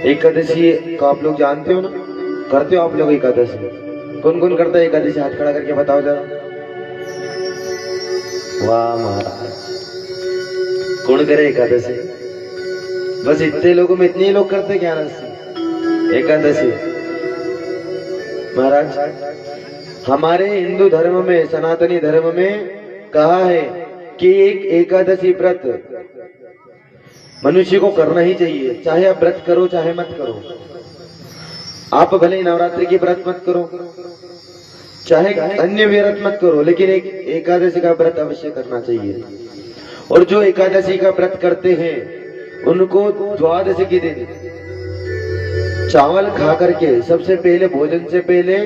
एकादशी को आप लोग जानते हो ना, करते हो आप लोग एकादशी? कौन कौन करता है एकादशी? हाथ खड़ा करके बताओ जरा। वाह महाराज, कौन करे एकादशी? बस इतने लोगों में इतने ही लोग करते क्या एकादशी? महाराज, हमारे हिंदू धर्म में, सनातनी धर्म में कहा है कि एक एकादशी व्रत मनुष्य को करना ही चाहिए। चाहे आप व्रत करो चाहे मत करो, आप भले ही नवरात्रि की व्रत मत करो, चाहे अन्य व्रत मत करो, लेकिन एक एकादशी का व्रत अवश्य करना चाहिए। और जो एकादशी का व्रत करते हैं उनको द्वादशी के दिन चावल खा करके, सबसे पहले भोजन से पहले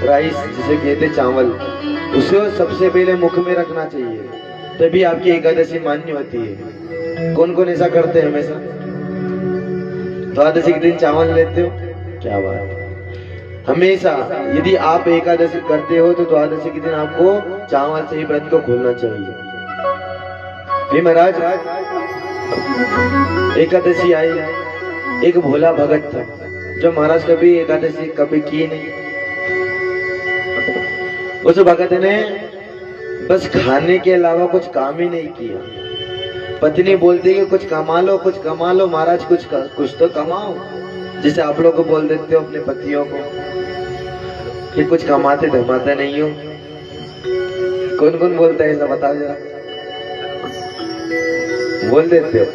राइस जिसे कहते चावल, उसे सबसे पहले मुख में रखना चाहिए, तभी आपकी एकादशी मान्य होती है। कौन कौन ऐसा करते हैं? हमेशा द्वादशी के दिन चावल लेते हो? क्या बात है। हमेशा यदि आप एकादशी करते हो तो द्वादशी के दिन आपको चावल से ही व्रत को खोलना चाहिए। भी महाराज, एकादशी आई, एक भोला भगत था जो महाराज कभी एकादशी कभी की नहीं। उस भगत ने बस खाने के अलावा कुछ काम ही नहीं किया। पत्नी बोलती है कुछ कमा लो, कुछ कमा लो महाराज, कुछ तो कमाओ, जिसे आप लोग को बोल देते हो अपने पतियों को कि कुछ कमाते धमाते नहीं हो। कौन कौन बोलता है ऐसा? बताओ जरा। बोल देते हो?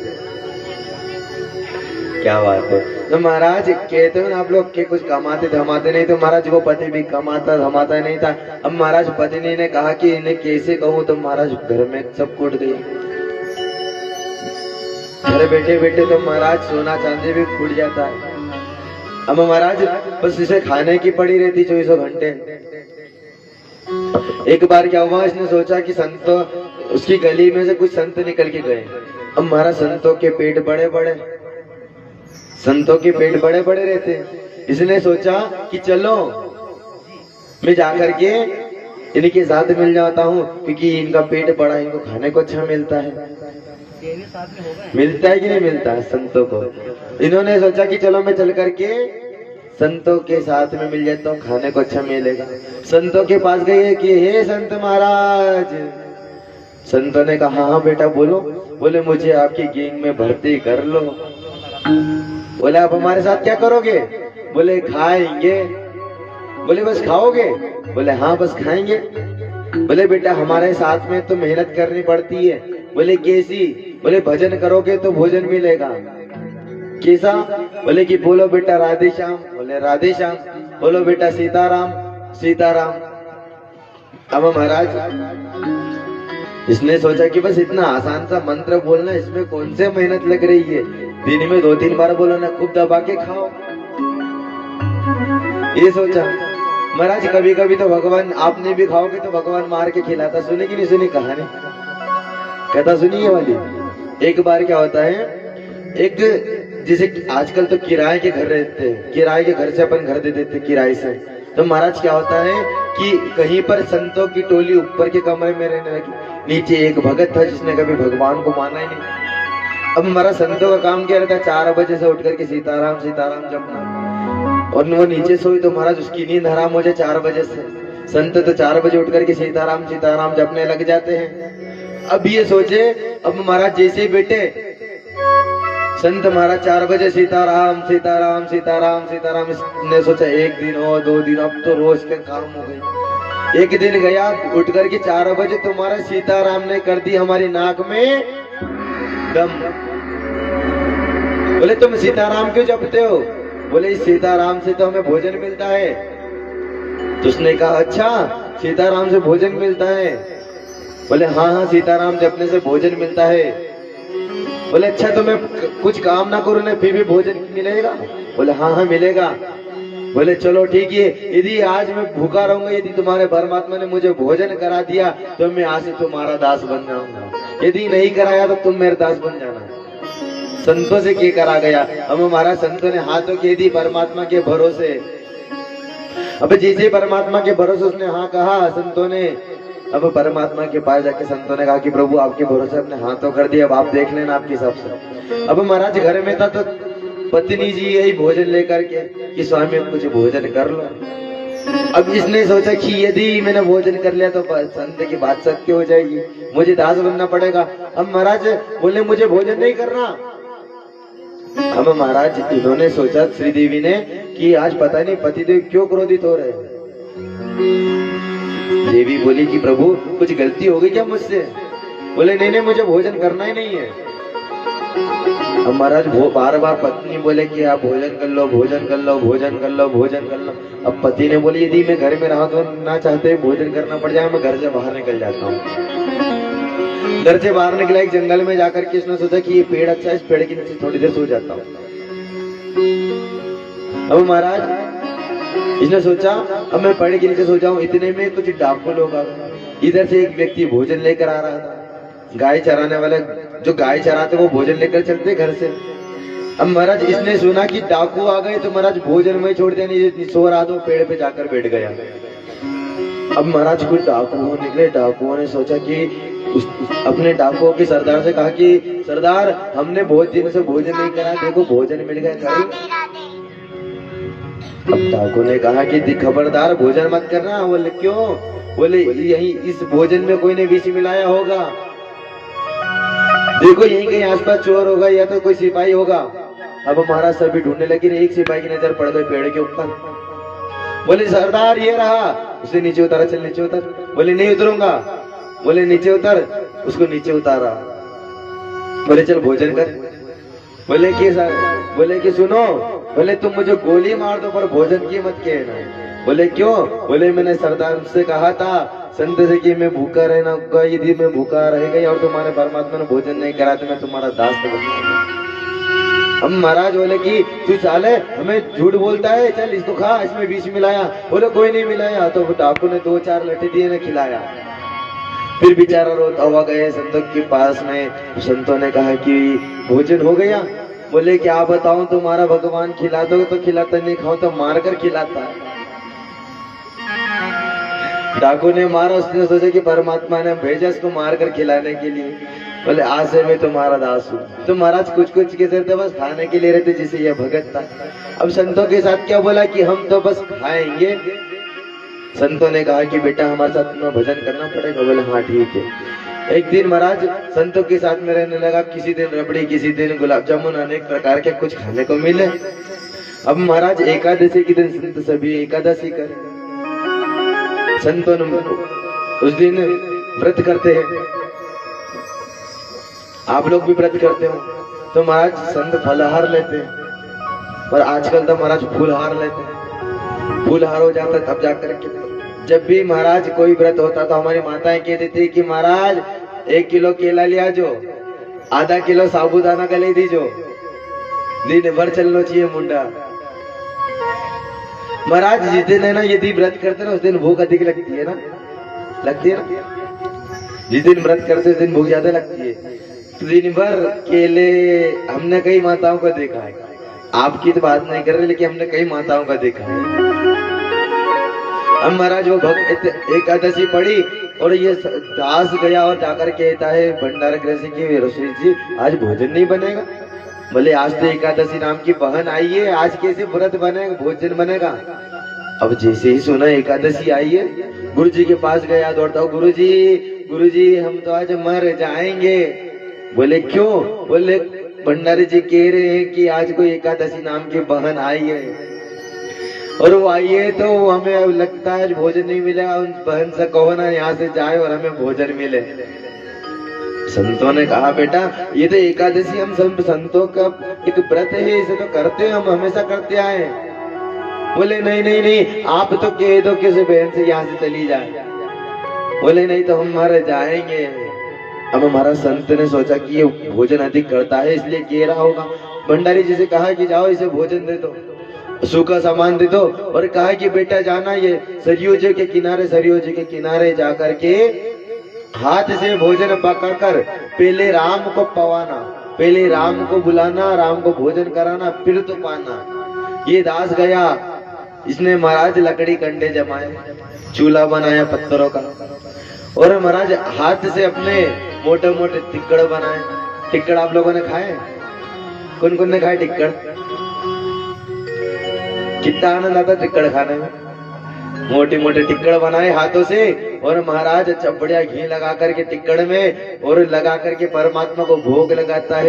क्या बात है। तो महाराज कहते हो ना आप लोग के कुछ कमाते धमाते नहीं, तो महाराज वो पति भी कमाता धमाता नहीं था। अब महाराज पत्नी ने कहा कि इन्हें कैसे कहूँ, तो महाराज घर में सब कूट गई। घर बैठे बैठे तो महाराज सोना चांदी भी फूट जाता है। अब महाराज बस इसे खाने की पड़ी रहती 24 घंटे। एक बार क्या हुआ, इसने सोचा कि संत, उसकी गली में से कुछ संत निकल के गए। अब महाराज संतों के पेट बड़े बड़े, संतों के पेट बड़े बड़े रहते हैं। इसने सोचा कि चलो मैं जाकर के इनके साथ मिल जाता हूँ, क्योंकि इनका पेट बड़ा, इनको खाने को अच्छा मिलता है। मिलता है कि नहीं मिलता है संतों को? इन्होंने सोचा कि चलो मैं चल करके संतों के साथ में मिल जाता हूँ, खाने को अच्छा मिलेगा। संतों के पास गए कि हे संत महाराज। संतों ने कहा हाँ बेटा बोलो। बोले मुझे आपकी गैंग में भर्ती कर लो। बोले आप हमारे साथ क्या करोगे? बोले खाएंगे। बोले बस खाओगे? बोले हाँ बस खाएंगे। बोले बेटा हमारे साथ में तो मेहनत करनी पड़ती है। बोले कैसी? बोले भजन करोगे तो भोजन मिलेगा। कैसा? बोले कि बोलो बेटा राधे श्याम। बोले राधे श्याम। बोलो बेटा सीताराम सीताराम। अब महाराज इसने सोचा कि बस इतना आसान सा मंत्र बोलना, इसमें कौन से मेहनत लग रही है, दिन में 2-3 बार बोलो ना, खूब दबा के खाओ, ये सोचा। महाराज कभी कभी तो भगवान, आपने भी खाओगे तो भगवान मार के खिलाता। सुनी कि नहीं सुनी कहानी? कहता सुनी ये वाली। एक बार क्या होता है, एक जैसे आजकल तो किराए के घर रहते हैं, किराए के घर से अपन घर दे देते किराए से। तो महाराज क्या होता है कि कहीं पर संतों की टोली ऊपर के कमरे में रहने लगी, नीचे एक भगत था जिसने कभी भगवान को माना ही नहीं। अब हमारा संतों का काम क्या रहता है, 4 बजे से उठ करके सीताराम सीताराम जपना, और वो नीचे सोई तो महाराज उसकी नींद हराम हो जाए 4 बजे से। संत तो 4 बजे उठ करके सीताराम सीताराम जपने लग जाते हैं। अब ये सोचे, अब महाराज जैसे ही बेटे संत महाराज 4 बजे सीताराम सीताराम सीताराम सीताराम, ने सोचा 1 दिन हो 2 दिन, अब तो रोज के काम हो गए। एक दिन गया उठ करके 4 बजे, तुम्हारा सीताराम ने कर दी हमारी नाक में दम। बोले तुम सीताराम क्यों जपते हो? बोले इस सीताराम से तो हमें भोजन मिलता है। तो उसने कहा अच्छा सीताराम से भोजन मिलता है? बोले हाँ हाँ सीताराम जपने से भोजन मिलता है। बोले अच्छा तो मैं कुछ काम ना करूँ ना फिर भी भोजन मिलेगा? बोले हाँ हाँ मिलेगा। बोले चलो ठीक है, यदि आज मैं भूखा रहूंगा, यदि तुम्हारे परमात्मा ने मुझे भोजन करा दिया तो मैं आज से तुम्हारा दास बन जाऊंगा, यदि नहीं कराया तो तुम मेरे दास बन जाना। संतों से क्या करा गया? अब हमारा संतों ने हाथों के दी परमात्मा के भरोसे। अब जैसे परमात्मा के भरोसे उसने हाँ कहा संतों ने, अब परमात्मा के पास जाके संतों ने कहा कि प्रभु आपके भरोसे अपने हाथों कर दिए, अब आप देख लेना आपके हिसाब से। अब महाराज घर में था तो पत्नी जी यही भोजन लेकर के कि स्वामी अब कुछ भोजन कर लो। अब इसने सोचा कि यदि मैंने भोजन कर लिया तो संत की बात सत्य हो जाएगी, मुझे दास बनना पड़ेगा। अब महाराज बोले मुझे भोजन नहीं करना। अब महाराज इन्होंने सोचा श्रीदेवी ने कि आज पता नहीं पतिदेव क्यों क्रोधित हो रहे हैं। देवी बोली कि प्रभु कुछ गलती हो गई क्या मुझसे? बोले नहीं नहीं मुझे भोजन करना ही नहीं है। अब महाराज वो बार बार पत्नी बोले कि आप भोजन कर लो, भोजन कर लो, भोजन कर लो, भोजन कर लो। अब पति ने बोली यदि मैं घर में रहा तो ना चाहते भोजन करना पड़ जाए, मैं घर से बाहर निकल जाता हूँ। घर से बाहर निकला, एक जंगल में जाकर के इसने सोचा कि ये पेड़ अच्छा है, इस पेड़ के नीचे थोड़ी देर सो जाता हूँ। अब महाराज इसने सोचा अब मैं पेड़ के नीचे सो जाऊं। इतने में कुछ डाकू लोग आ गए। इधर से एक व्यक्ति भोजन लेकर आ रहा था। गाय चराने वाले जो गाय चराते वो भोजन लेकर चलते घर से। अब महाराज इसने सुना कि डाकू आ गए तो महाराज भोजन में छोड़ दिया, नहीं सो रहा तो पेड़ पे जाकर बैठ गया। अब महाराज कुछ डाकुओं निकले। डाकुओं ने सोचा कि अपने डाकुओं के सरदार से कहा कि सरदार हमने बहुत दिन से भोजन नहीं करा, देखो भोजन मिल गया करो। अब डाकू ने कहा कि खबरदार भोजन मत करना। बोले क्यों? बोले यही इस भोजन में कोई ने विष मिलाया होगा, देखो यहीं कहीं आसपास चोर होगा या तो कोई सिपाही होगा। अब महाराज सभी ढूंढने लगे, एक सिपाही की नजर पड़ गई पेड़ के ऊपर। बोले सरदार ये रहा। उसे नीचे उतारा, चल नीचे उतर। बोले नहीं उतरूंगा। बोले नीचे उतर, उसको नीचे उतारा। बोले चल भोजन कर। बोले कि सर, बोले कि सुनो, बोले तुम मुझे गोली मार दो पर भोजन की मत कहना। बोले क्यों? बोले मैंने सरदार से कहा था संत से कि मैं भूखा रहना, यदि मैं भूखा रह गई और तुम्हारे परमात्मा ने भोजन नहीं करा तो मैं तुम्हारा दास बनूंगा। अब महाराज बोले कि तू चाले हमें झूठ बोलता है, चल इसको खा, इसमें विष मिलाया। बोले कोई नहीं मिलाया। तो डाकू ने 2-4 लट्ठे दिए ने खिलाया। फिर बेचारा रोता हुआ गए संतों के पास में। संतों ने कहा कि भोजन हो गया। बोले कि आप बताओ तुम्हारा भगवान खिला दो तो खिलाता, नहीं खाओ तो मार कर खिलाता है। डाकू ने मारा, उसने सोचा कि परमात्मा ने भेजा इसको मार कर खिलाने के लिए। बोले आज से मैं तुम्हारा दास हूँ। तो महाराज कुछ कुछ के थे बस खाने के लिए रहते जिसे यह भगत था। अब संतों के साथ क्या बोला कि हम तो बस खाएंगे। संतों ने कहा कि बेटा हमारे साथ तुम्हें भजन करना पड़ेगा। बोले हाँ ठीक है। एक दिन महाराज संतों के साथ में रहने लगा। किसी दिन रबड़ी, किसी दिन गुलाब जामुन, अनेक प्रकार के कुछ खाने को मिले। अब महाराज एकादशी के दिन संत सभी एकादशी करे। संतों उस दिन व्रत करते हैं, आप लोग भी व्रत करते हो। तो महाराज संत फलहार लेते हैं और आजकल तो महाराज फूलहार लेते हैं। फूलहार हो जाता तब जाकर के जब भी महाराज कोई व्रत होता तो हमारी माताएं कहती थी कि महाराज 1 किलो केला लिया जो, आधा किलो साबुदाना का ले दीजो, दिन भर चलना चाहिए मुंडा। महाराज जिस दिन है ना यदि व्रत करते ना उस दिन भूख अधिक लगती है ना, लगती है ना। जिस दिन व्रत करते उस दिन भूख ज्यादा लगती है। तो दिन भर केले हमने कई माताओं को देखा है, आपकी तो बात नहीं कर रहे लेकिन हमने कई माताओं का देखा है। अब महाराज वो एकादशी पड़ी और ये दास गया और जाकर कहता है भंडारा गृह से कि रसोई जी आज भोजन नहीं बनेगा। बोले आज तो एकादशी नाम की बहन आई है, आज कैसे व्रत बनेगा, भोजन बनेगा। अब जैसे ही सुना एकादशी आई है, गुरु जी के पास गया दौड़ता हूँ, गुरु जी हम तो आज मर जाएंगे। बोले क्यों? बोले भंडारी जी कह रहे हैं कि आज कोई एकादशी नाम की बहन आई है और वो आई है तो हमें अब लगता है भोजन नहीं मिलेगा। उन बहन से कहो ना यहाँ से जाए और हमें भोजन मिले। संतों ने कहा बेटा ये तो एकादशी हम सब संतों का एक व्रत है, इसे तो करते हम हमेशा करते आए। बोले नहीं आप तो कह दो किसी बहन से यहाँ से चली जाए। बोले नहीं तो हम मर जाएंगे। अब हमारा संत ने सोचा कि ये भोजन अधिक करता है इसलिए कह रहा होगा। भंडारी जी से कहा कि जाओ इसे भोजन दे दो, सूखा सामान दे दो और कहा कि बेटा जाना ये सरयू जी के किनारे जाकर के हाथ से भोजन पकाकर पहले राम को पवाना, पहले राम को बुलाना, राम को भोजन कराना, फिर तो पाना। ये दास गया, इसने महाराज लकड़ी कंडे जमाए, चूल्हा बनाया पत्थरों का और महाराज हाथ से अपने मोटे मोटे टिक्कड़ बनाए। टिक्कड़ आप लोगों ने खाए? कौन कौन ने खाए टिक्कड़? कितना आनंद आता टिक्कड़ खाने में। मोटे मोटे टिक्कड़ बनाए हाथों से और महाराज अच्छा बढ़िया घी लगा करके टिक्कड़ में और लगा करके परमात्मा को भोग लगाता है।